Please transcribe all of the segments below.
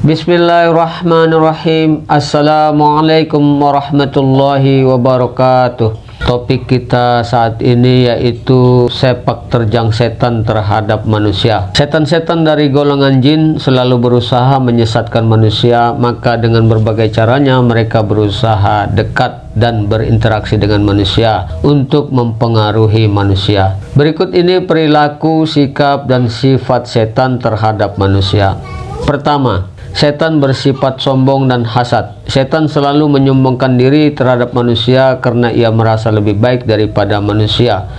Bismillahirrahmanirrahim. Assalamualaikum warahmatullahi wabarakatuh. Topik kita saat ini yaitu sepak terjang setan terhadap manusia. Setan-setan dari golongan jin selalu berusaha menyesatkan manusia, maka dengan berbagai caranya mereka berusaha dekat dan berinteraksi dengan manusia untuk mempengaruhi manusia. Berikut ini perilaku, sikap, dan sifat setan terhadap manusia. Pertama, setan bersifat sombong dan hasad. Setan selalu menyombongkan diri terhadap manusia karena ia merasa lebih baik daripada manusia.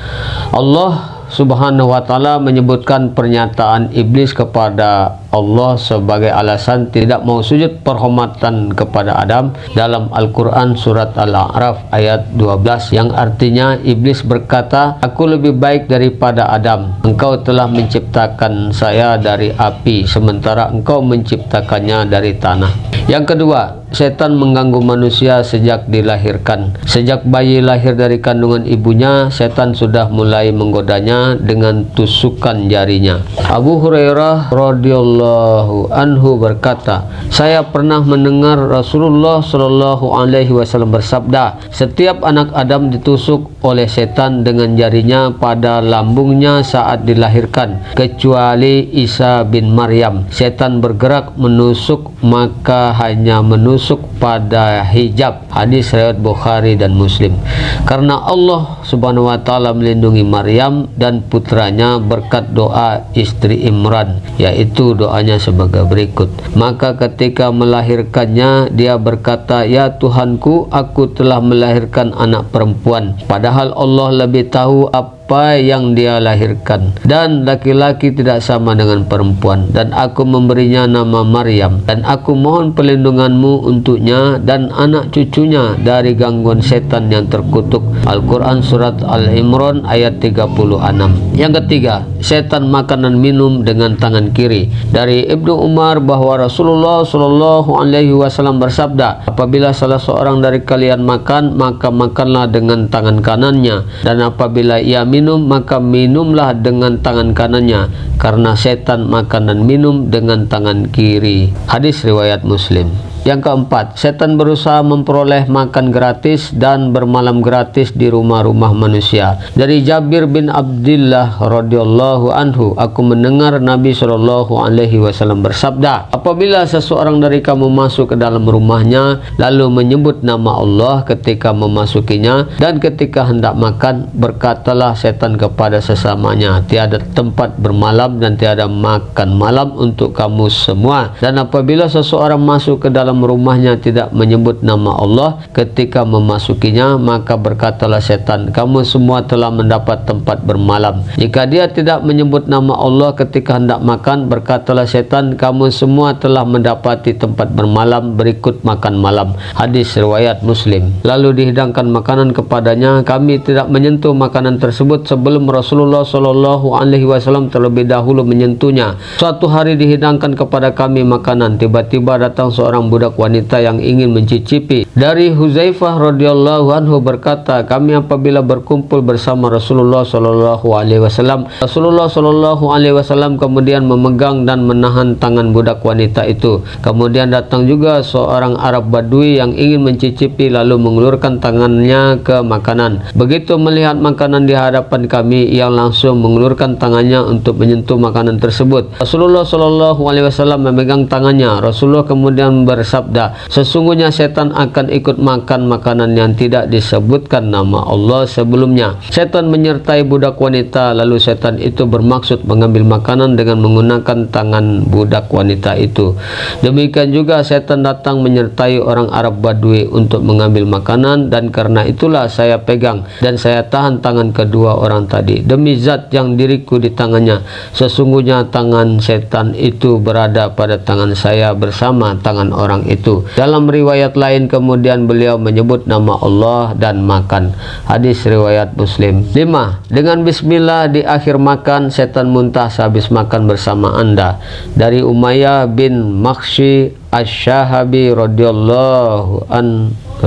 Allah Subhanahu wa ta'ala menyebutkan pernyataan iblis kepada Allah sebagai alasan tidak mau sujud penghormatan kepada Adam dalam Al-Quran surat Al-A'raf ayat 12, yang artinya iblis berkata, "Aku lebih baik daripada Adam. Engkau telah menciptakan saya dari api, sementara engkau menciptakannya dari tanah." Yang kedua, setan mengganggu manusia sejak dilahirkan. Sejak bayi lahir dari kandungan ibunya, setan sudah mulai menggodanya dengan tusukan jarinya. Abu Hurairah radhiyallahu anhu berkata, "Saya pernah mendengar Rasulullah Shallallahu alaihi wasallam bersabda, setiap anak Adam ditusuk oleh setan dengan jarinya pada lambungnya saat dilahirkan, kecuali Isa bin Maryam. Setan bergerak menusuk, maka hanya menusuk pada hijab." Hadis riwayat Bukhari dan Muslim. Karena Allah Subhanahu wa ta'ala melindungi Maryam dan putranya berkat doa istri Imran, yaitu doanya sebagai berikut. Maka ketika melahirkannya, dia berkata, "Ya Tuhanku, aku telah melahirkan anak perempuan, padahal Allah lebih tahu apa yang dia lahirkan, dan laki-laki tidak sama dengan perempuan, dan aku memberinya nama Maryam, dan aku mohon perlindunganmu untuknya dan anak cucunya dari gangguan setan yang terkutuk." Al-Quran surat Al-Imran ayat 36. Yang ketiga, setan makan dan minum dengan tangan kiri. Dari Ibnu Umar bahwa Rasulullah Shallallahu alaihi wasallam bersabda, "Apabila salah seorang dari kalian makan, maka makanlah dengan tangan kanannya, dan apabila ia minum, maka minumlah dengan tangan kanannya, karena setan makan dan minum dengan tangan kiri." Hadis riwayat Muslim. Yang keempat, setan berusaha memperoleh makan gratis dan bermalam gratis di rumah-rumah manusia. Dari Jabir bin Abdullah radhiyallahu anhu, "Aku mendengar Nabi Shallallahu alaihi wasallam bersabda, apabila seseorang dari kamu masuk ke dalam rumahnya lalu menyebut nama Allah ketika memasukinya, dan ketika hendak makan, berkatalah setan kepada sesamanya, tiada tempat bermalam dan tiada makan malam untuk kamu semua. Dan apabila seseorang masuk ke dalam rumahnya tidak menyebut nama Allah ketika memasukinya, maka berkatalah setan, kamu semua telah mendapat tempat bermalam. Jika dia tidak menyebut nama Allah ketika hendak makan, berkatalah setan, kamu semua telah mendapati tempat bermalam berikut makan malam." Hadis riwayat Muslim. Lalu dihidangkan makanan kepadanya, kami tidak menyentuh makanan tersebut sebelum Rasulullah Shallallahu alaihi wasallam terlebih dahulu menyentuhnya. Suatu hari dihidangkan kepada kami makanan, tiba-tiba datang seorang budak wanita yang ingin mencicipi. Dari Huzaifah radhiyallahu anhu berkata, kami apabila berkumpul bersama Rasulullah Shallallahu alaihi wasallam, Rasulullah Shallallahu alaihi wasallam kemudian memegang dan menahan tangan budak wanita itu. Kemudian datang juga seorang Arab Badui yang ingin mencicipi, lalu mengulurkan tangannya ke makanan. Begitu melihat makanan di hadapan kami, ia langsung mengulurkan tangannya untuk menyentuh makanan tersebut. Rasulullah Shallallahu alaihi wasallam memegang tangannya. Rasulullah kemudian bersabda, sesungguhnya setan akan ikut makan makanan yang tidak disebutkan nama Allah sebelumnya. Setan menyertai budak wanita, lalu setan itu bermaksud mengambil makanan dengan menggunakan tangan budak wanita itu. Demikian juga setan datang menyertai orang Arab Badui untuk mengambil makanan, dan karena itulah saya pegang dan saya tahan tangan kedua orang tadi. Demi zat yang diriku di tangannya, sesungguhnya tangan setan itu berada pada tangan saya bersama tangan orang itu. Dalam riwayat lain kemudian beliau menyebut nama Allah dan makan. Hadis riwayat Muslim. 5. Dengan bismillah di akhir makan, setan muntah sehabis makan bersama Anda. Dari Umayyah bin Makhshi Asy-Syahabi radhiyallahu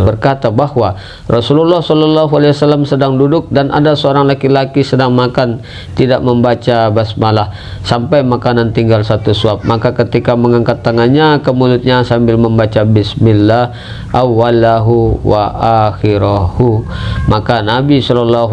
berkata bahwa Rasulullah SAW sedang duduk dan ada seorang laki-laki sedang makan tidak membaca basmalah sampai makanan tinggal satu suap. Maka ketika mengangkat tangannya ke mulutnya sambil membaca bismillah awalahu wa akhirahu, maka Nabi SAW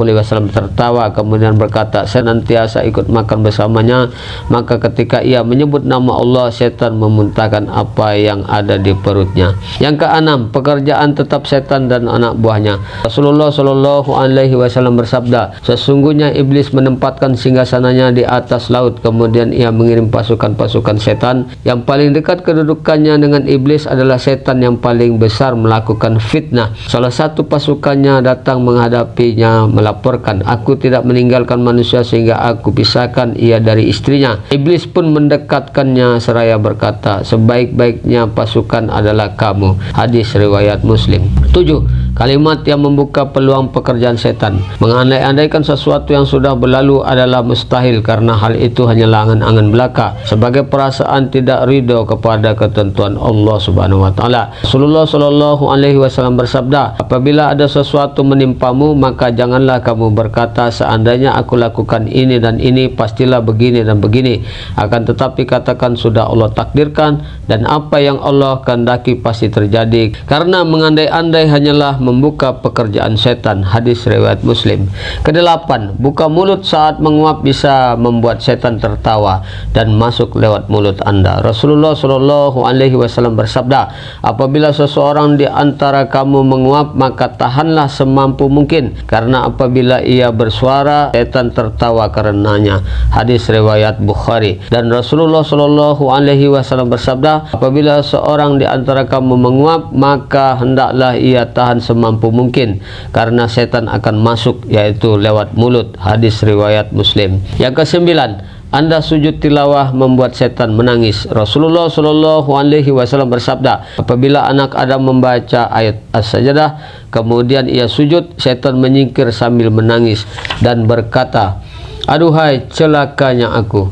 tertawa kemudian berkata, senantiasa ikut makan bersamanya, maka ketika ia menyebut nama Allah, setan memuntahkan apa yang ada di perutnya. Yang keenam, pekerjaan tetap setan dan anak buahnya. Rasulullah SAW bersabda, sesungguhnya iblis menempatkan singgasananya di atas laut, kemudian ia mengirim pasukan-pasukan setan. Yang paling dekat kedudukannya dengan iblis adalah setan yang paling besar melakukan fitnah. Salah satu pasukannya datang menghadapinya melaporkan, aku tidak meninggalkan manusia sehingga aku pisahkan ia dari istrinya. Iblis pun mendekatkannya seraya berkata, sebaik-baiknya pasukan adalah kamu. Hadis riwayat Muslim. 7. Kalimat yang membuka peluang pekerjaan setan. Mengandai-andaikan sesuatu yang sudah berlalu adalah mustahil karena hal itu hanyalah angan-angan belaka sebagai perasaan tidak ridho kepada ketentuan Allah Subhanahu wa taala. Rasulullah SAW bersabda, apabila ada sesuatu menimpamu, maka janganlah kamu berkata, seandainya aku lakukan ini dan ini, pastilah begini dan begini. Akan tetapi katakan, sudah Allah takdirkan dan apa yang Allah kehendaki pasti terjadi, karena mengandai-andai hanyalah membuka pekerjaan setan. Hadis riwayat Muslim. Kedelapan, buka mulut saat menguap bisa membuat setan tertawa dan masuk lewat mulut Anda. Rasulullah SAW bersabda, apabila seseorang di antara kamu menguap, maka tahanlah semampu mungkin, karena apabila ia bersuara, setan tertawa karenanya. Hadis riwayat Bukhari. Dan Rasulullah SAW bersabda, apabila seorang di antara kamu menguap, maka hendaklah ia tahan semampu mungkin, karena setan akan masuk, yaitu lewat mulut. Hadis riwayat Muslim. Yang kesembilan, Anda sujud tilawah membuat setan menangis. Rasulullah SAW bersabda, apabila anak Adam membaca ayat As-Sajdah kemudian ia sujud, setan menyingkir sambil menangis dan berkata, aduhai celakanya aku.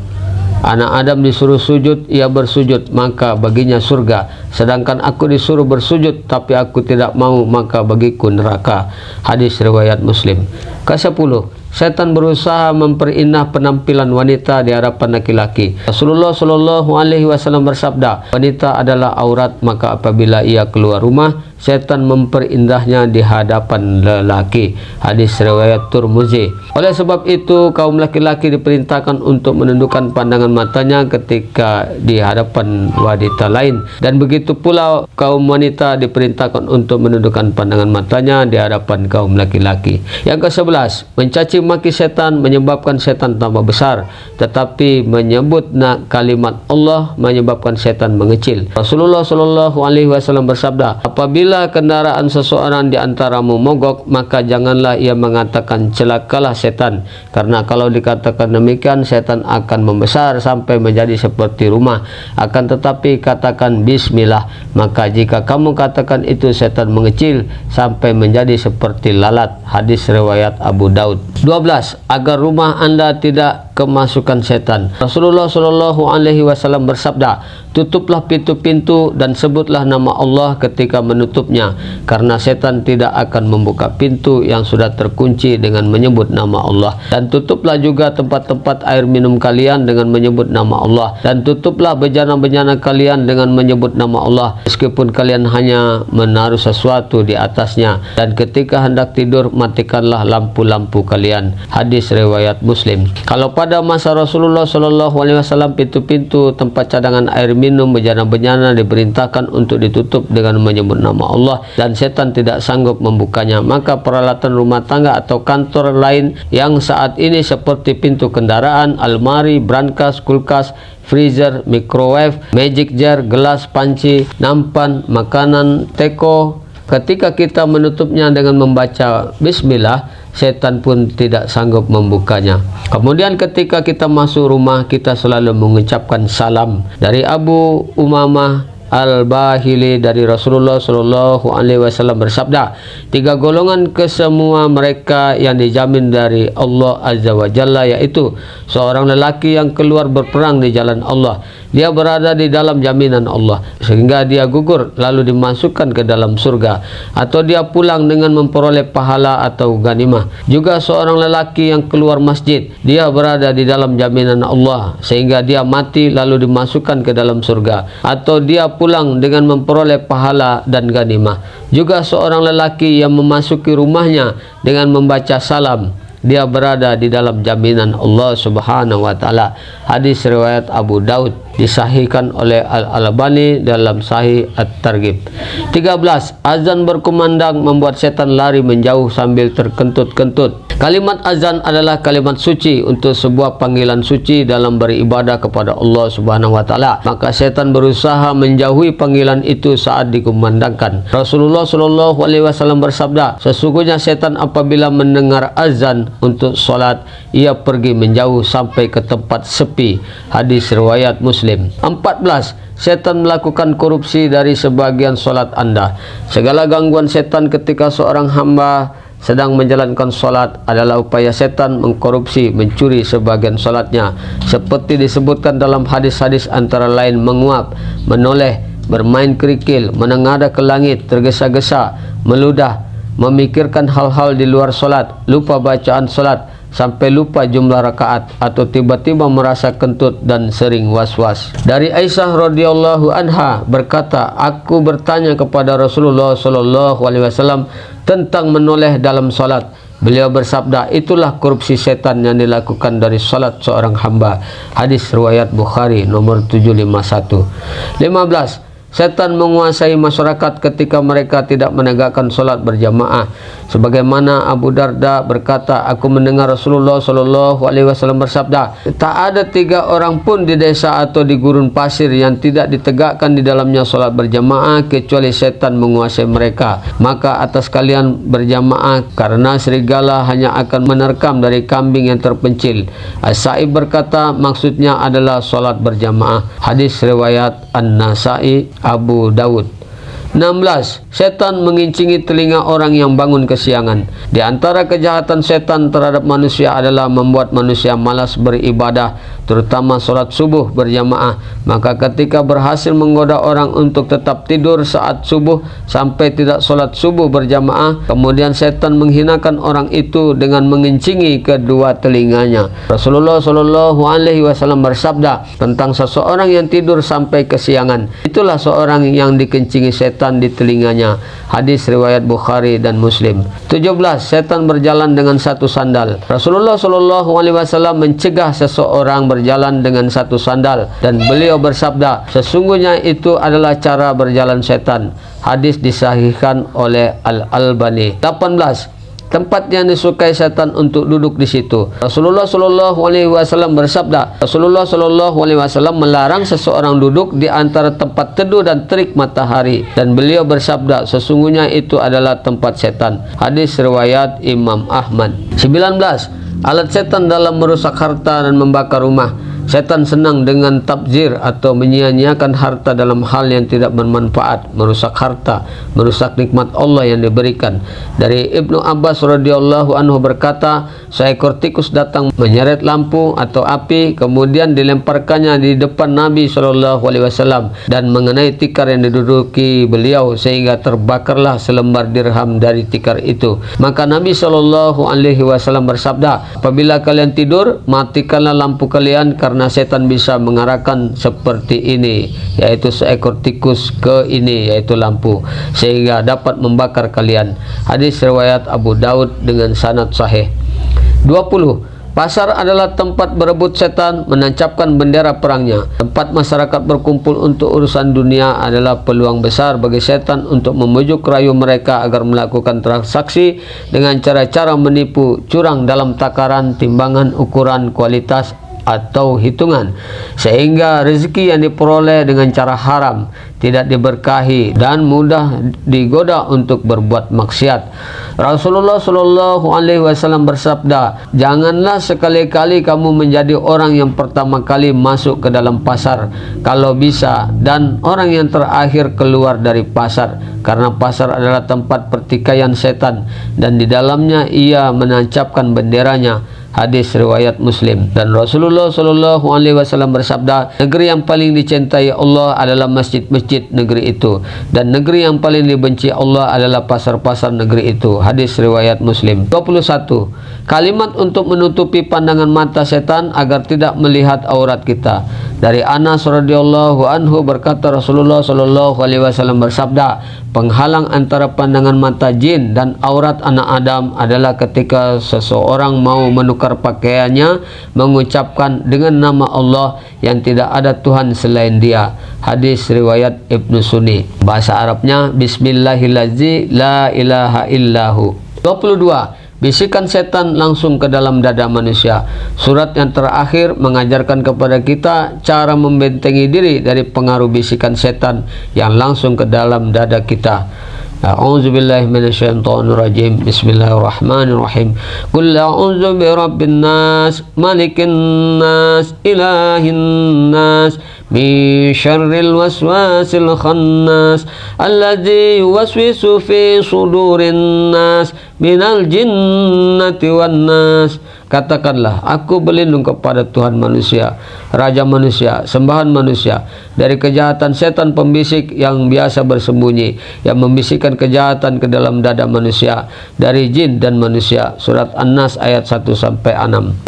Anak Adam disuruh sujud, ia bersujud, maka baginya surga. Sedangkan aku disuruh bersujud, tapi aku tidak mau, maka bagiku neraka. Hadis riwayat Muslim. Ke-10, setan berusaha memperindah penampilan wanita di hadapan laki-laki. Rasulullah SAW bersabda, wanita adalah aurat, maka apabila ia keluar rumah, setan memperindahnya di hadapan lelaki. Hadis riwayat Tirmizi. Oleh sebab itu, kaum laki-laki diperintahkan untuk menundukkan pandangan matanya ketika di hadapan wanita lain, dan begitu pula kaum wanita diperintahkan untuk menundukkan pandangan matanya di hadapan kaum laki-laki. Yang ke-11, mencaci maki setan menyebabkan setan tambah besar, tetapi menyebut kalimat Allah menyebabkan setan mengecil. Rasulullah SAW bersabda, apabila kendaraan seseorang di antaramu mogok, maka janganlah ia mengatakan celakalah setan, karena kalau dikatakan demikian, setan akan membesar sampai menjadi seperti rumah. Akan tetapi katakan bismillah, maka jika kamu katakan itu, setan mengecil sampai menjadi seperti lalat. Hadis riwayat Abu Daud. 12. Agar rumah Anda tidak kemasukan setan. Rasulullah SAW bersabda, tutuplah pintu-pintu dan sebutlah nama Allah ketika menutupnya, karena setan tidak akan membuka pintu yang sudah terkunci dengan menyebut nama Allah. Dan tutuplah juga tempat-tempat air minum kalian dengan menyebut nama Allah, dan tutuplah bejana-bejana kalian dengan menyebut nama Allah, meskipun kalian hanya menaruh sesuatu di atasnya. Dan ketika hendak tidur, matikanlah lampu-lampu kalian. Hadis riwayat Muslim. Kalau pada masa Rasulullah SAW, pintu-pintu tempat cadangan air minum, bejana-bejana diperintahkan untuk ditutup dengan menyebut nama Allah, dan setan tidak sanggup membukanya, maka peralatan rumah tangga atau kantor lain yang saat ini seperti pintu kendaraan, almari, brankas, kulkas, freezer, microwave, magic jar, gelas, panci, nampan, makanan, teko, ketika kita menutupnya dengan membaca bismillah, setan pun tidak sanggup membukanya. Kemudian ketika kita masuk rumah, kita selalu mengucapkan salam. Dari Abu Umamah Al-Bahili dari Rasulullah SAW bersabda, 3 golongan kesemua mereka yang dijamin dari Allah Azza wa Jalla, yaitu seorang lelaki yang keluar berperang di jalan Allah, dia berada di dalam jaminan Allah sehingga dia gugur lalu dimasukkan ke dalam surga, atau dia pulang dengan memperoleh pahala atau ganimah. Juga seorang lelaki yang keluar masjid, dia berada di dalam jaminan Allah sehingga dia mati lalu dimasukkan ke dalam surga, atau dia pulang dengan memperoleh pahala dan ganimah. Juga seorang lelaki yang memasuki rumahnya dengan membaca salam, dia berada di dalam jaminan Allah Subhanahu wa taala. Hadis riwayat Abu Daud, disahihkan oleh Al-Albani dalam Sahih At-Targhib. 13. Azan berkumandang membuat setan lari menjauh sambil terkentut-kentut. Kalimat azan adalah kalimat suci untuk sebuah panggilan suci dalam beribadah kepada Allah Subhanahu wa taala. Maka setan berusaha menjauhi panggilan itu saat dikumandangkan. Rasulullah sallallahu alaihi wasallam bersabda, sesungguhnya setan apabila mendengar azan untuk salat, ia pergi menjauh sampai ke tempat sepi. Hadis riwayat Muslim. 14. Setan melakukan korupsi dari sebagian solat Anda. Segala gangguan setan ketika seorang hamba sedang menjalankan solat adalah upaya setan mengkorupsi, mencuri sebagian solatnya, seperti disebutkan dalam hadis-hadis, antara lain menguap, menoleh, bermain kerikil, menengadah ke langit, tergesa-gesa, meludah, memikirkan hal-hal di luar solat, lupa bacaan solat, sampai lupa jumlah rakaat, atau tiba-tiba merasa kentut dan sering was-was. Dari Aisyah radhiyallahu anha berkata, aku bertanya kepada Rasulullah sallallahu alaihi wasallam tentang menoleh dalam salat. Beliau bersabda, itulah korupsi setan yang dilakukan dari salat seorang hamba. Hadis riwayat Bukhari nomor 751. 15. Setan menguasai masyarakat ketika mereka tidak menegakkan solat berjamaah. Sebagaimana Abu Darda berkata, aku mendengar Rasulullah sallallahu alaihi wasallam bersabda, tak ada 3 orang pun di desa atau di gurun pasir yang tidak ditegakkan di dalamnya solat berjamaah kecuali setan menguasai mereka. Maka atas kalian berjamaah, karena serigala hanya akan menerkam dari kambing yang terpencil. As-Sa'ib berkata, maksudnya adalah solat berjamaah. Hadis riwayat An-Nasai, Abu Daud. 16. Setan mengincingi telinga orang yang bangun kesiangan. Di antara kejahatan setan terhadap manusia adalah membuat manusia malas beribadah, terutama solat subuh berjamaah. Maka ketika berhasil menggoda orang untuk tetap tidur saat subuh sampai tidak solat subuh berjamaah, kemudian setan menghinakan orang itu dengan mengincingi kedua telinganya. Rasulullah sallallahu alaihi wasallam bersabda tentang seseorang yang tidur sampai kesiangan, itulah seorang yang dikencingi setan di telinganya. Hadis riwayat Bukhari dan Muslim. 17. Setan berjalan dengan satu sandal. Rasulullah sallallahu alaihi wasallam mencegah seseorang berjalan dengan satu sandal, dan beliau bersabda, sesungguhnya itu adalah cara berjalan setan. Hadis disahihkan oleh Al-Albani. 18. Tempat yang disukai setan untuk duduk di situ. Rasulullah sallallahu alaihi wasallam bersabda, Rasulullah sallallahu alaihi wasallam melarang seseorang duduk di antara tempat teduh dan terik matahari, dan beliau bersabda, sesungguhnya itu adalah tempat setan. Hadis riwayat Imam Ahmad. 19. Alat setan dalam merusak harta dan membakar rumah. Setan senang dengan tabzir atau menyia-nyiakan harta dalam hal yang tidak bermanfaat, merusak harta, merusak nikmat Allah yang diberikan. Dari Ibnu Abbas radhiyallahu anhu berkata, seekor tikus datang menyeret lampu atau api, kemudian dilemparkannya di depan Nabi sallallahu alaihi wasallam dan mengenai tikar yang diduduki beliau, sehingga terbakarlah selembar dirham dari tikar itu. Maka Nabi sallallahu alaihi wasallam bersabda, apabila kalian tidur, matikanlah lampu kalian, karena setan bisa mengarahkan seperti ini, yaitu seekor tikus ke ini, yaitu lampu, sehingga dapat membakar kalian. Hadis riwayat Abu Daud dengan sanad sahih. 20. Pasar adalah tempat berebut setan menancapkan bendera perangnya. Tempat masyarakat berkumpul untuk urusan dunia adalah peluang besar bagi setan untuk memujuk rayu mereka agar melakukan transaksi dengan cara-cara menipu, curang dalam takaran, timbangan, ukuran, kualitas, atau hitungan, sehingga rezeki yang diperoleh dengan cara haram tidak diberkahi dan mudah digoda untuk berbuat maksiat. Rasulullah sallallahu alaihi wasallam bersabda, janganlah sekali-kali kamu menjadi orang yang pertama kali masuk ke dalam pasar kalau bisa, dan orang yang terakhir keluar dari pasar, karena pasar adalah tempat pertikaian setan dan di dalamnya ia menancapkan benderanya. Hadis riwayat Muslim. Dan Rasulullah Shallallahu Alaihi Wasallam bersabda, negeri yang paling dicintai Allah adalah masjid-masjid negeri itu, dan negeri yang paling dibenci Allah adalah pasar-pasar negeri itu. Hadis riwayat Muslim. 21. Kalimat untuk menutupi pandangan mata setan agar tidak melihat aurat kita. Dari Anas radhiyallahu anhu berkata, Rasulullah Shallallahu Alaihi Wasallam bersabda, penghalang antara pandangan mata jin dan aurat anak Adam adalah ketika seseorang mau menukar pakaiannya mengucapkan dengan nama Allah yang tidak ada Tuhan selain Dia. Hadis riwayat Ibnu Sunni. Bahasa Arabnya, Bismillahirrahmanirrahim, la ilaha illahu. 22. Bisikan setan langsung ke dalam dada manusia. Surat yang terakhir mengajarkan kepada kita cara membentengi diri dari pengaruh bisikan setan yang langsung ke dalam dada kita. A'udzubillahi minasyaitonirrajim. Bismillahirrahmanirrahim. Qul a'udzu birabbin nas, malikin nas, ilahin nas, min syarril waswasil khannas, alladzi yuwaswisu fi sudurin nas, minal jinnati wan nas. Katakanlah, aku berlindung kepada Tuhan manusia, Raja manusia, sembahan manusia, dari kejahatan setan pembisik yang biasa bersembunyi, yang membisikkan kejahatan ke dalam dada manusia, dari jin dan manusia. Surat An-Nas ayat 1-6.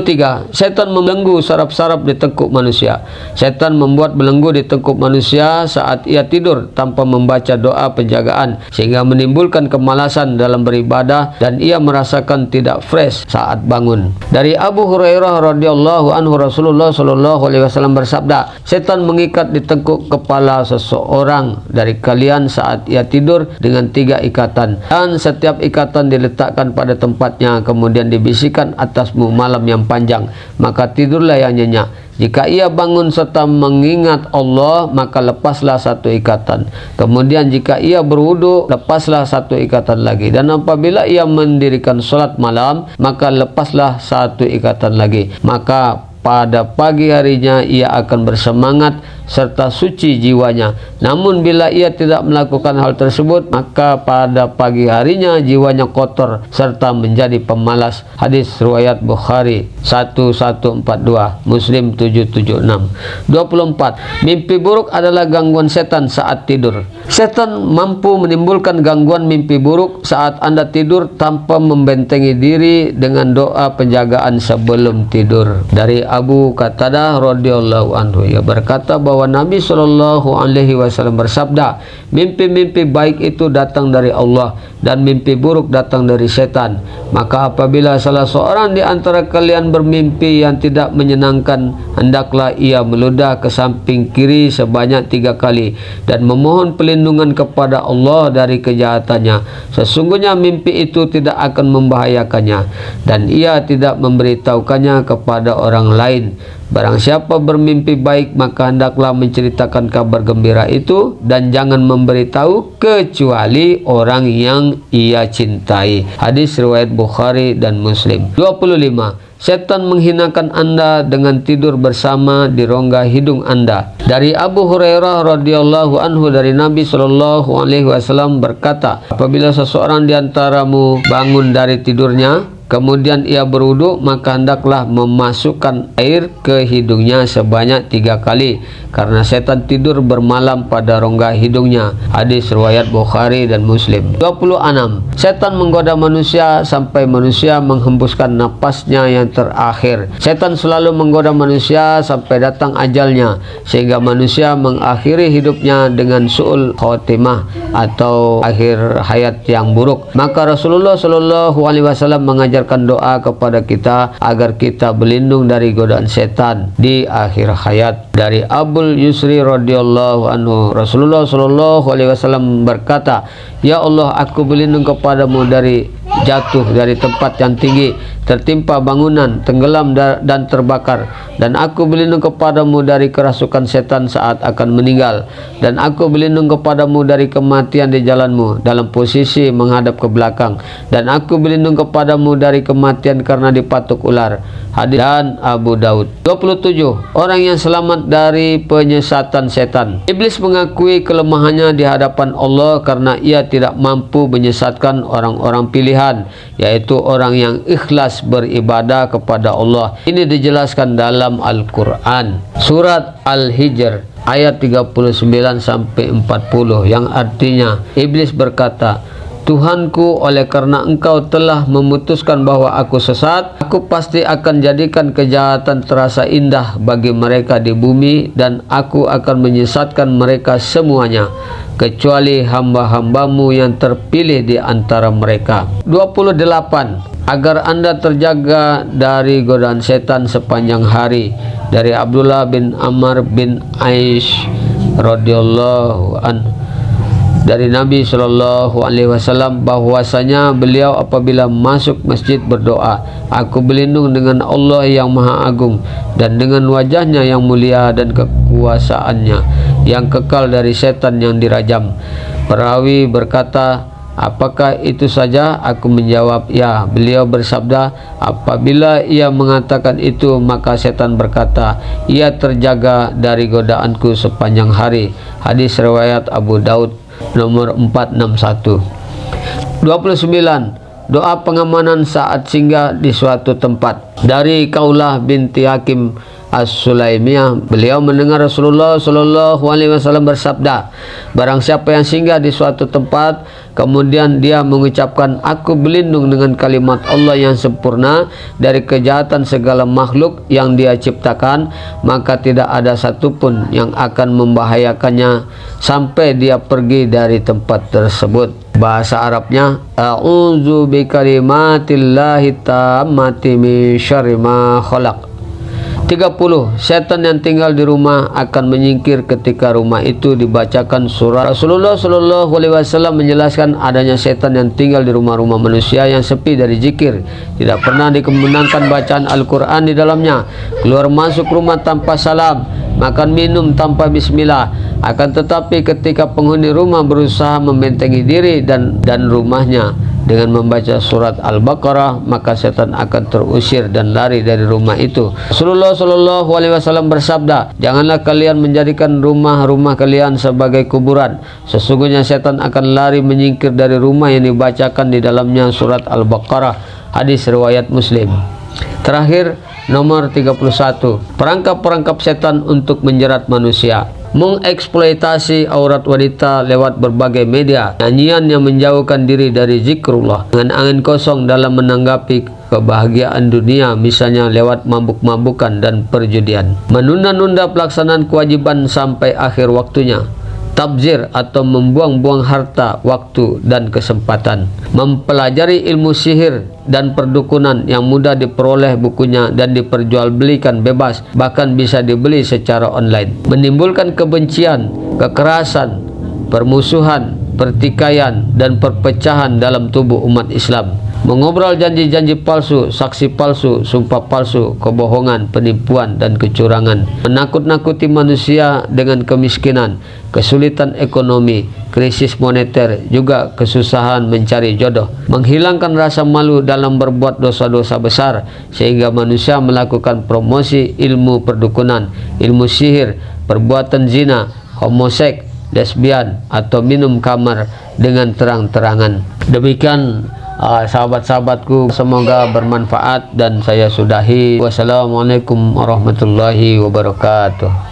3. Setan membelenggu saraf-saraf di tengkuk manusia. Setan membuat belenggu di tengkuk manusia saat ia tidur tanpa membaca doa penjagaan, sehingga menimbulkan kemalasan dalam beribadah dan ia merasakan tidak fresh saat bangun. Dari Abu Hurairah radhiyallahu anhu, Rasulullah Shallallahu Alaihi Wasallam bersabda, setan mengikat di tengkuk kepala seseorang dari kalian saat ia tidur dengan 3 ikatan, dan setiap ikatan diletakkan pada tempatnya, kemudian dibisikkan atasmu malam yang panjang, maka tidurlah yang nyenyak. Jika ia bangun serta mengingat Allah, maka lepaslah 1 ikatan. Kemudian jika ia berwudu, lepaslah 1 ikatan lagi. Dan apabila ia mendirikan sholat malam, maka lepaslah 1 ikatan lagi. Maka pada pagi harinya ia akan bersemangat serta suci jiwanya. Namun bila ia tidak melakukan hal tersebut, maka pada pagi harinya jiwanya kotor serta menjadi pemalas. Hadis riwayat Bukhari 1142, Muslim 776. 24. Mimpi buruk adalah gangguan setan saat tidur. Setan mampu menimbulkan gangguan mimpi buruk saat Anda tidur tanpa membentengi diri dengan doa penjagaan sebelum tidur. Dari Abu Qatadah radhiyallahu anhu, ia berkata bahwa Nabi Shallallahu Alaihi Wasallam bersabda, mimpi-mimpi baik itu datang dari Allah dan mimpi buruk datang dari setan. Maka apabila salah seorang di antara kalian bermimpi yang tidak menyenangkan, hendaklah ia meludah ke samping kiri sebanyak 3 kali dan memohon perlindungan kepada Allah dari kejahatannya. Sesungguhnya mimpi itu tidak akan membahayakannya dan ia tidak memberitahukannya kepada orang lain. Barang siapa bermimpi baik, maka hendaklah menceritakan kabar gembira itu dan jangan memberitahu kecuali orang yang ia cintai. Hadis riwayat Bukhari dan Muslim. 25. Setan menghinakan Anda dengan tidur bersama di rongga hidung Anda. Dari Abu Hurairah radhiyallahu anhu, dari Nabi Shallallahu Alaihi Wasallam berkata, apabila seseorang di antaramu bangun dari tidurnya, kemudian ia berwudu, maka hendaklah memasukkan air ke hidungnya sebanyak 3 kali, karena setan tidur bermalam pada rongga hidungnya. Hadis riwayat Bukhari dan Muslim. 26. Setan menggoda manusia sampai manusia menghembuskan napasnya yang terakhir. Setan selalu menggoda manusia sampai datang ajalnya, sehingga manusia mengakhiri hidupnya dengan su'ul khotimah atau akhir hayat yang buruk. Maka Rasulullah Shallallahu Alaihi Wasallam mengajar doa kepada kita agar kita berlindung dari godaan setan di akhir hayat. Dari Abul Yusri radhiyallahu anhu, Rasulullah Shallallahu Alaihi Wasallam berkata, ya Allah, aku berlindung kepadamu dari jatuh dari tempat yang tinggi, tertimpa bangunan, tenggelam dan terbakar. Dan aku berlindung kepadamu dari kerasukan setan saat akan meninggal. Dan aku berlindung kepadamu dari kematian di jalanmu dalam posisi menghadap ke belakang. Dan aku berlindung kepadamu dari kematian karena dipatuk ular. Hadis dan Abu Daud. 27. Orang yang selamat dari penyesatan setan. Iblis mengakui kelemahannya di hadapan Allah karena ia tidak mampu menyesatkan orang-orang pilihan, yaitu orang yang ikhlas ikhlas beribadah kepada Allah. Ini dijelaskan dalam Al-Quran. Surat Al-Hijr ayat 39 sampai 40 yang artinya iblis berkata, Tuhanku, oleh karena engkau telah memutuskan bahwa aku sesat, aku pasti akan jadikan kejahatan terasa indah bagi mereka di bumi, dan aku akan menyesatkan mereka semuanya, kecuali hamba-hambamu yang terpilih di antara mereka. 28. Agar anda terjaga dari godaan setan sepanjang hari. Dari Abdullah bin Amr bin Aish radhiyallahu anhu dari Nabi Shallallahu Alaihi Wasallam bahwasanya beliau apabila masuk masjid berdoa, aku berlindung dengan Allah yang Maha Agung dan dengan wajahnya yang mulia dan kekuasaannya yang kekal dari setan yang dirajam. Perawi berkata, apakah itu saja? Aku menjawab, ya. Beliau bersabda, apabila ia mengatakan itu, maka setan berkata, ia terjaga dari godaanku sepanjang hari. Hadis riwayat Abu Daud nomor 461. 29. Doa pengamanan saat singgah di suatu tempat. Dari Kaulah binti Hakim As-Sulaimiyah, beliau mendengar Rasulullah Shallallahu Alaihi Wasallam bersabda, barang siapa yang singgah di suatu tempat, kemudian dia mengucapkan, aku berlindung dengan kalimat Allah yang sempurna dari kejahatan segala makhluk yang dia ciptakan, maka tidak ada satupun yang akan membahayakannya sampai dia pergi dari tempat tersebut. Bahasa Arabnya, a'udzu bikalimatillahi tammati min syarri ma khalaq. 30. Setan yang tinggal di rumah akan menyingkir ketika rumah itu dibacakan surat. Rasulullah Shallallahu Alaihi Wasallam menjelaskan adanya setan yang tinggal di rumah-rumah manusia yang sepi dari zikir, tidak pernah dikembenangkan bacaan Al-Quran di dalamnya, keluar masuk rumah tanpa salam, makan minum tanpa bismillah. Akan tetapi ketika penghuni rumah berusaha membentengi diri dan rumahnya dengan membaca surat Al-Baqarah, maka setan akan terusir dan lari dari rumah itu. Rasulullah Shallallahu Alaihi Wasallam bersabda, janganlah kalian menjadikan rumah-rumah kalian sebagai kuburan. Sesungguhnya setan akan lari menyingkir dari rumah yang dibacakan di dalamnya surat Al-Baqarah. Hadis riwayat Muslim. Terakhir, nomor 31. Perangkap-perangkap setan untuk menjerat manusia. Mengeksploitasi aurat wanita lewat berbagai media, nyanyian yang menjauhkan diri dari zikrullah, dengan angin kosong dalam menanggapi kebahagiaan dunia, misalnya lewat mabuk-mabukan dan perjudian, menunda-nunda pelaksanaan kewajiban sampai akhir waktunya, tabzir atau membuang-buang harta, waktu dan kesempatan, mempelajari ilmu sihir dan perdukunan yang mudah diperoleh bukunya dan diperjualbelikan bebas, bahkan bisa dibeli secara online, menimbulkan kebencian, kekerasan, permusuhan, pertikaian dan perpecahan dalam tubuh umat Islam, mengobrol janji-janji palsu, saksi palsu, sumpah palsu, kebohongan, penipuan dan kecurangan, menakut-nakuti manusia dengan kemiskinan, kesulitan ekonomi, krisis moneter, juga kesusahan mencari jodoh, menghilangkan rasa malu dalam berbuat dosa-dosa besar, sehingga manusia melakukan promosi ilmu perdukunan, ilmu sihir, perbuatan zina, homoseks, lesbian, atau minum khamar dengan terang-terangan. Demikian sahabat-sahabatku, semoga bermanfaat dan saya sudahi. Wassalamualaikum warahmatullahi wabarakatuh.